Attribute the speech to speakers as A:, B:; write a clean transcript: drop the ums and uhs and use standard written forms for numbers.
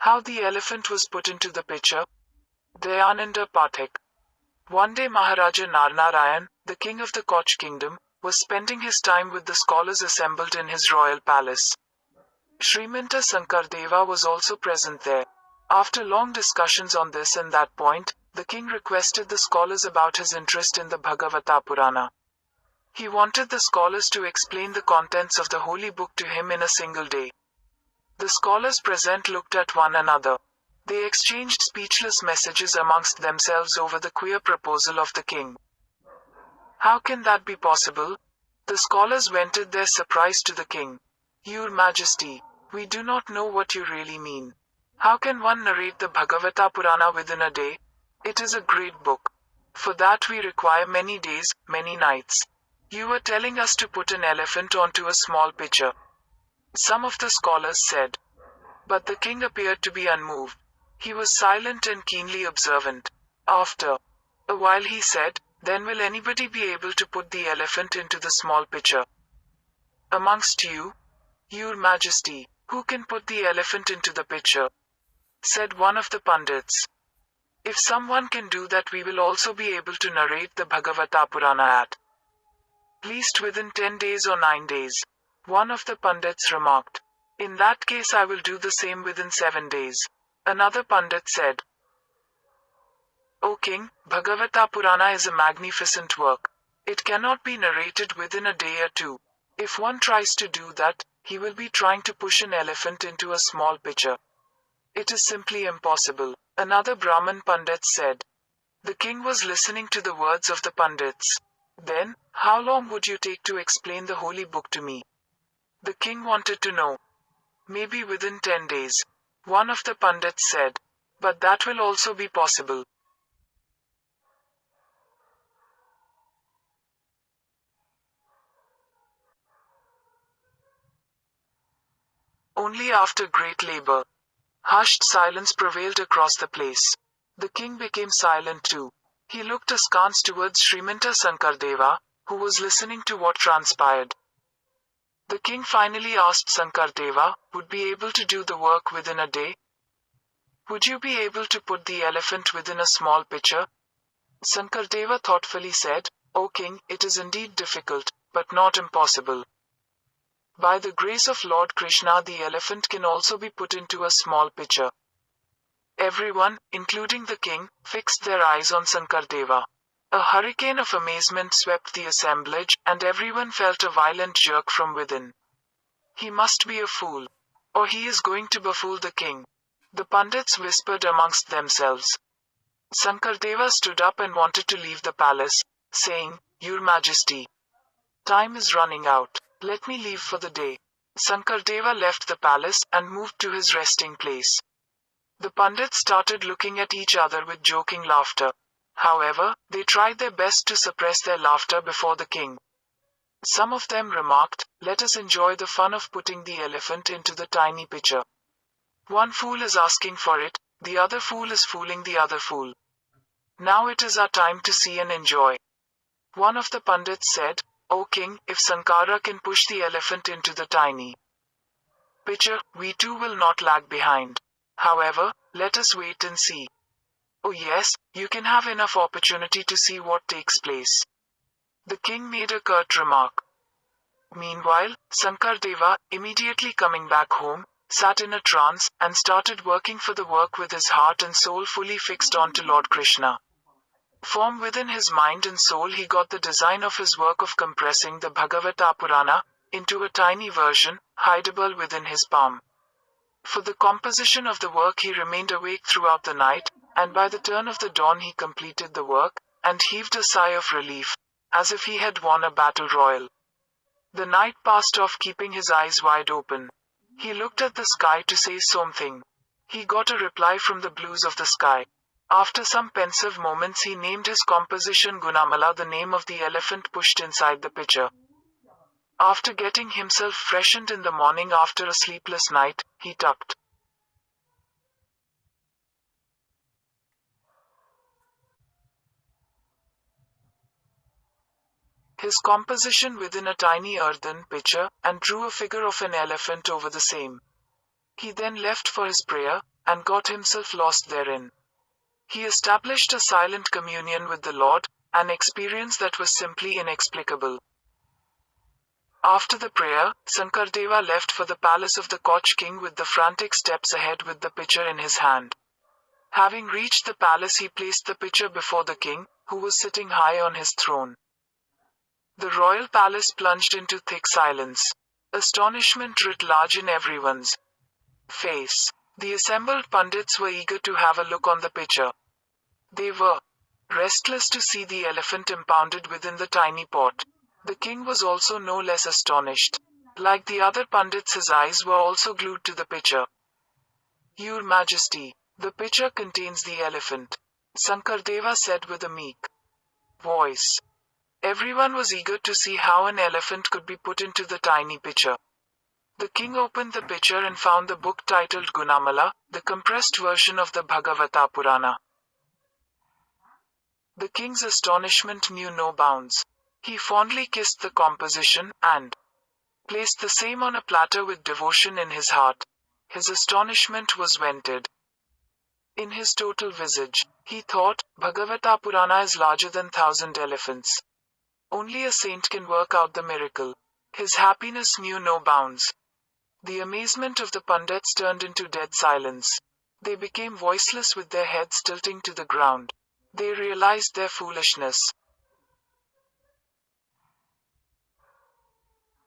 A: How the elephant was put into the picture. Dayananda Pathak. One day Maharaja Narnarayan, the king of the Koch kingdom, was spending his time with the scholars assembled in his royal palace. Srimanta Sankardeva was also present there. After long discussions on this and that point, the king requested the scholars about his interest in the Bhagavata Purana. He wanted the scholars to explain the contents of the holy book to him in a single day. The scholars present looked at one another. They exchanged speechless messages amongst themselves over the queer proposal of the king. How can that be possible? The scholars vented their surprise to the king. Your Majesty, we do not know what you really mean. How can one narrate the Bhagavata Purana within a day? It is a great book. For that we require many days, many nights. You were telling us to put an elephant onto a small pitcher. Some of the scholars said. But the king appeared to be unmoved. He was silent and keenly observant. After a while he said, "Then will anybody be able to put the elephant into the small pitcher?" "Amongst you, Your Majesty, who can put the elephant into the pitcher?" said one of the pundits. "If someone can do that, we will also be able to narrate the Bhagavata Purana at least within 10 days or 9 days. One of the pundits remarked. "In that case I will do the same within 7 days. Another pundit said. "O King, Bhagavata Purana is a magnificent work. It cannot be narrated within a day or two. If one tries to do that, he will be trying to push an elephant into a small pitcher. It is simply impossible." Another Brahmin pundit said. The king was listening to the words of the pundits. "Then, how long would you take to explain the holy book to me?" The king wanted to know. "Maybe within 10 days. One of the pundits said. "But that will also be possible. Only after great labor." Hushed silence prevailed across the place. The king became silent too. He looked askance towards Srimanta Sankardeva, who was listening to what transpired. The king finally asked Sankardeva, "Would be able to do the work within a day? Would you be able to put the elephant within a small pitcher?" Sankardeva thoughtfully said, "O king, it is indeed difficult, but not impossible. By the grace of Lord Krishna, the elephant can also be put into a small pitcher." Everyone, including the king, fixed their eyes on Sankardeva. A hurricane of amazement swept the assemblage, and everyone felt a violent jerk from within. He must be a fool. Or he is going to befool the king. The pundits whispered amongst themselves. Sankardeva stood up and wanted to leave the palace, saying, "Your Majesty, time is running out. Let me leave for the day." Sankardeva left the palace and moved to his resting place. The pundits started looking at each other with joking laughter. However, they tried their best to suppress their laughter before the king. Some of them remarked, "Let us enjoy the fun of putting the elephant into the tiny pitcher. One fool is asking for it, the other fool is fooling the other fool. Now it is our time to see and enjoy." One of the pundits said, "O king, if Sankara can push the elephant into the tiny pitcher, we too will not lag behind. However, let us wait and see." "Oh yes, you can have enough opportunity to see what takes place." The king made a curt remark. Meanwhile, Sankardeva, immediately coming back home, sat in a trance, and started working for the work with his heart and soul fully fixed onto Lord Krishna. From within his mind and soul he got the design of his work of compressing the Bhagavata Purana into a tiny version, hideable within his palm. For the composition of the work he remained awake throughout the night, and by the turn of the dawn he completed the work, and heaved a sigh of relief, as if he had won a battle royal. The night passed off keeping his eyes wide open. He looked at the sky to say something. He got a reply from the blues of the sky. After some pensive moments he named his composition Gunamala, the name of the elephant pushed inside the pitcher. After getting himself freshened in the morning after a sleepless night, he tucked his composition within a tiny earthen pitcher, and drew a figure of an elephant over the same. He then left for his prayer, and got himself lost therein. He established a silent communion with the Lord, an experience that was simply inexplicable. After the prayer, Sankardeva left for the palace of the Koch king with the frantic steps ahead with the pitcher in his hand. Having reached the palace, he placed the pitcher before the king, who was sitting high on his throne. The royal palace plunged into thick silence. Astonishment writ large in everyone's face. The assembled pundits were eager to have a look on the pitcher. They were restless to see the elephant impounded within the tiny pot. The king was also no less astonished. Like the other pundits, his eyes were also glued to the pitcher. Your Majesty, the pitcher contains the elephant, Sankardeva said with a meek voice. Everyone was eager to see how an elephant could be put into the tiny pitcher. The king opened the pitcher and found the book titled Gunamala, the compressed version of the Bhagavata Purana. The king's astonishment knew no bounds. He fondly kissed the composition, and placed the same on a platter with devotion in his heart. His astonishment was vented in his total visage. He thought, Bhagavata Purana is larger than 1,000 elephants. Only a saint can work out the miracle. His happiness knew no bounds. The amazement of the pundits turned into dead silence. They became voiceless with their heads tilting to the ground. They realized their foolishness.